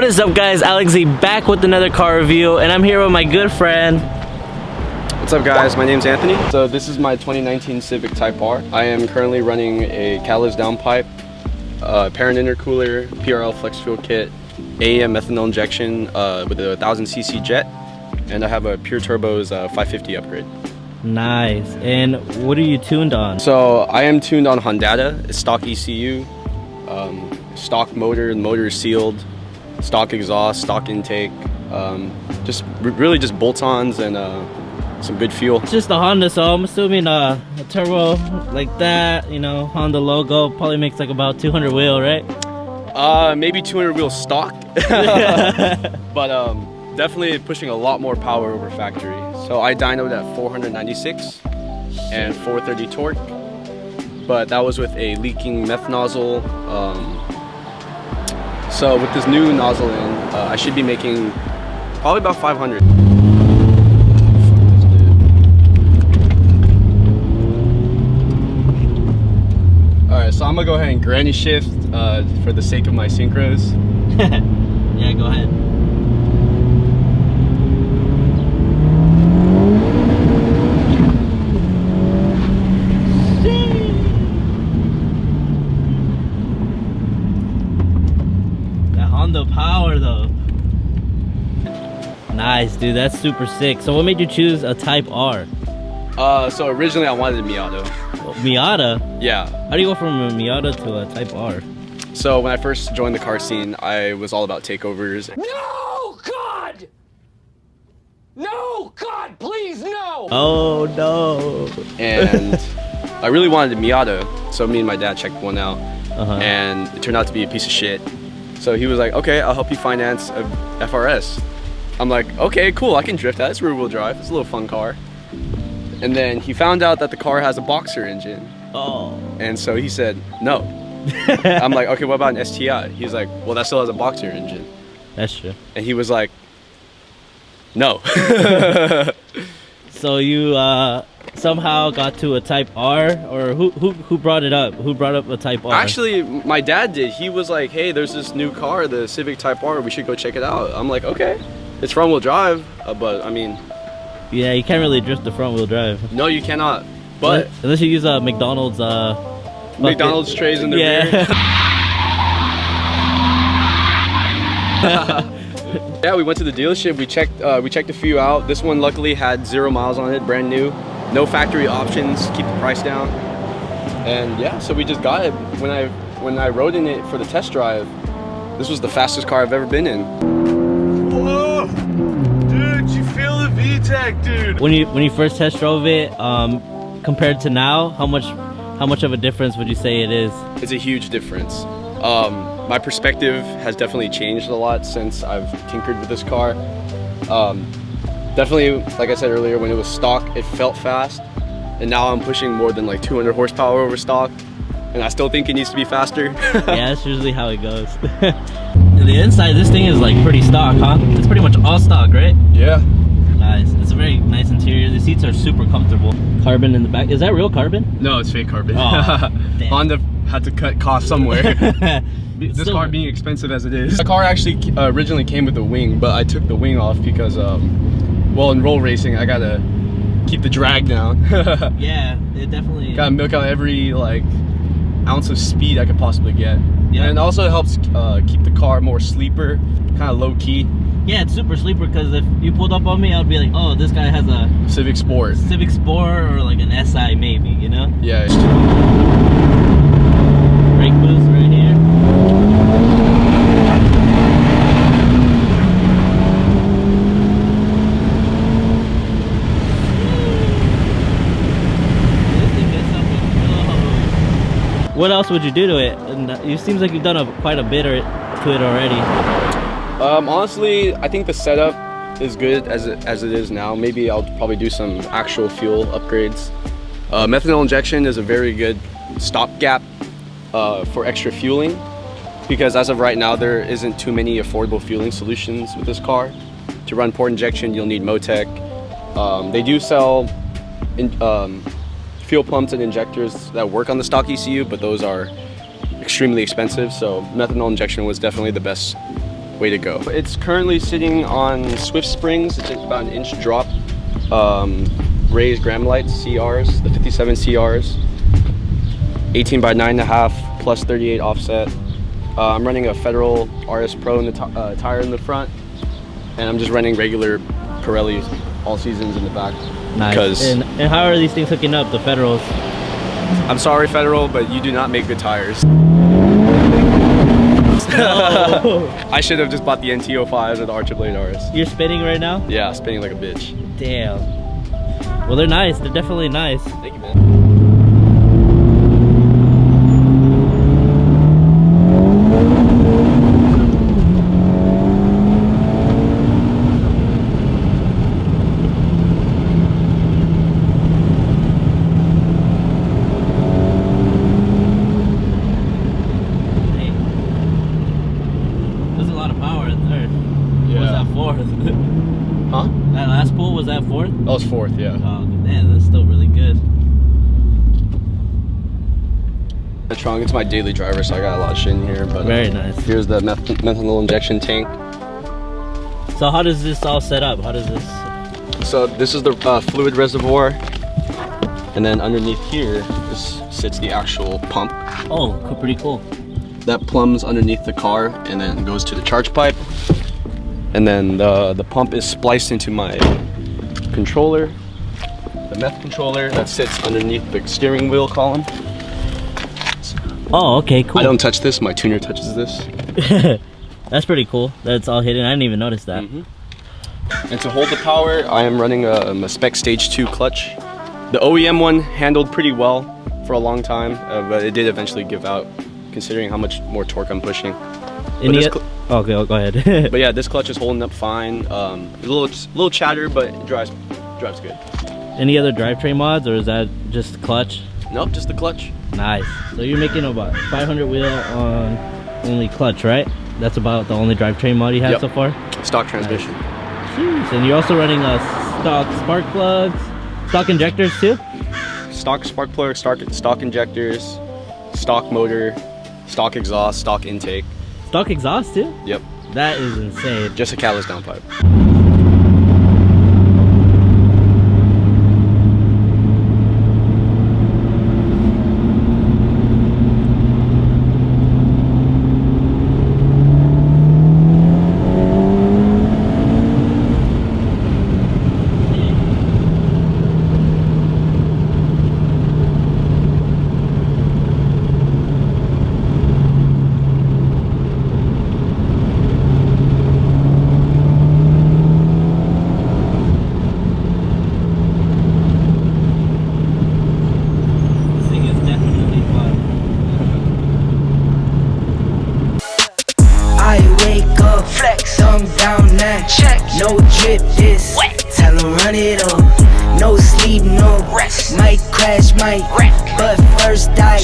is up, guys? Alex Z back with another car review, and I'm here with my good friend. What's up, guys? My name's Anthony. So this is my 2019 Civic Type R. I am currently running a catalyst downpipe, parent intercooler, PRL flex fuel kit, AEM methanol injection with a 1000cc jet, and I have a Pure Turbo's 550 upgrade. Nice. And what are you tuned on? So I am tuned on Honda. It's stock ECU, stock motor. The motor is sealed, stock exhaust, stock intake, really just bolt-ons and some good fuel. It's just a Honda, so I'm assuming a turbo like that, you know, Honda logo probably makes like about 200 wheel, right? Maybe 200 wheel stock, but definitely pushing a lot more power over factory. So I dynoed at 496 and 430 torque, but that was with a leaking meth nozzle. So with this new nozzle in, I should be making probably about 500. Alright, so I'm gonna go ahead and granny shift for the sake of my synchros. Yeah, go ahead. That Honda power though. Nice, dude, that's super sick. So what made you choose a Type R? So originally I wanted a Miata. Miata? Yeah. How do you go from a Miata to a Type R? So when I first joined the car scene, I was all about takeovers. No, God! No, God, please, no! Oh, no. And I really wanted a Miata, so me and my dad checked one out, and it turned out to be a piece of shit. So he was like, okay, I'll help you finance a FRS. I'm like, okay, cool, I can drift that. It's rear-wheel drive. It's a little fun car. And then he found out that the car has a boxer engine. Oh. And so he said, no. I'm like, okay, what about an STI? He's like, well, that still has a boxer engine. That's true. And he was like, no. So you somehow got to a Type R, or who brought it up? Who brought up a Type R? Actually, my dad did. He was like, hey, there's this new car, the Civic Type R. We should go check it out. I'm like, okay. It's front-wheel drive, but I mean... Yeah, you can't really drift the front-wheel drive. No, you cannot. But unless you use a McDonald's McDonald's trays in the rear. Yeah, we went to the dealership. We checked a few out. This one luckily had 0 miles on it, brand new. No factory options, keep the price down. And yeah, so we just got it. When I rode in it for the test drive, this was the fastest car I've ever been in. Whoa! Dude, you feel the VTEC, dude! When you first test drove it, compared to now, how much of a difference would you say it is? It's a huge difference. My perspective has definitely changed a lot since I've tinkered with this car. Definitely, like I said earlier, when it was stock, it felt fast. And now I'm pushing more than like 200 horsepower over stock. And I still think it needs to be faster. Yeah, that's usually how it goes. The inside, this thing is like pretty stock, huh? It's pretty much all stock, right? Yeah. Nice. It's a very nice interior. The seats are super comfortable. Carbon in the back. Is that real carbon? No, it's fake carbon. Oh, Honda had to cut costs somewhere. This car being expensive as it is. The car actually originally came with a wing, but I took the wing off because, well, in roll racing, I gotta keep the drag down. Yeah, it definitely... Gotta milk out every, like, ounce of speed I could possibly get. Yeah. And it also helps keep the car more sleeper, kind of low key. Yeah, it's super sleeper because if you pulled up on me, I would be like, oh, this guy has a Civic Sport. Civic Sport or like an SI maybe, you know? Yeah. Brake boost right here. What else would you do to it? And it seems like you've done quite a bit to it already. Honestly, I think the setup is good as it is now. Maybe I'll probably do some actual fuel upgrades. Methanol injection is a very good stopgap for extra fueling, because as of right now, there isn't too many affordable fueling solutions with this car. To run port injection, you'll need Motec. They do sell fuel pumps and injectors that work on the stock ECU, but those are extremely expensive, so methanol injection was definitely the best way to go. It's currently sitting on Swift springs. It's about an inch drop. Raised gram lights, CRs, the 57 CRs. 18 by 9.5 plus 38 offset. I'm running a Federal RS Pro in the tire in the front, and I'm just running regular Pirelli all seasons in the back. Nice. And how are these things hooking up, the Federals? I'm sorry, Federal, but you do not make good tires. No. I should have just bought the NT05s or the Archer Blade RS. You're spinning right now? Yeah, spinning like a bitch. Damn. Well, they're nice. They're definitely nice. Thank you, man. There's a lot of power in there. Yeah. Was that fourth? Huh? That last pull, was that fourth? That was fourth, yeah. Oh, man, that's still really good. The trunk, it's my daily driver, so I got a lot of shit in here. But Very nice. Here's the methanol injection tank. So how does this all set up? How does this? So this is the fluid reservoir, and then underneath here sits the actual pump. Oh, pretty cool. That plumbs underneath the car and then goes to the charge pipe. And then the pump is spliced into my controller, the meth controller that sits underneath the steering wheel column. Oh, okay, cool. I don't touch this, my tuner touches this. That's pretty cool. That's all hidden. I didn't even notice that. And to hold the power, I am running a Spec Stage 2 clutch. The OEM one handled pretty well for a long time, but it did eventually give out, considering how much more torque I'm pushing. Okay, go ahead. But yeah, this clutch is holding up fine. A little chatter, but it drives good. Any other drivetrain mods, or is that just clutch? Nope, just the clutch. Nice. So you're making about 500 wheel on only clutch, right? That's about the only drivetrain mod you have so far? Stock transmission. Jeez. And you're also running stock spark plugs, stock injectors too? Stock spark plugs, stock injectors, stock motor, stock exhaust, stock intake. Stock exhaust too? Yep. That is insane. Just a catalyst downpipe. No drip this, tell them run it up. No sleep, no rest. Might crash, might wreck, but first I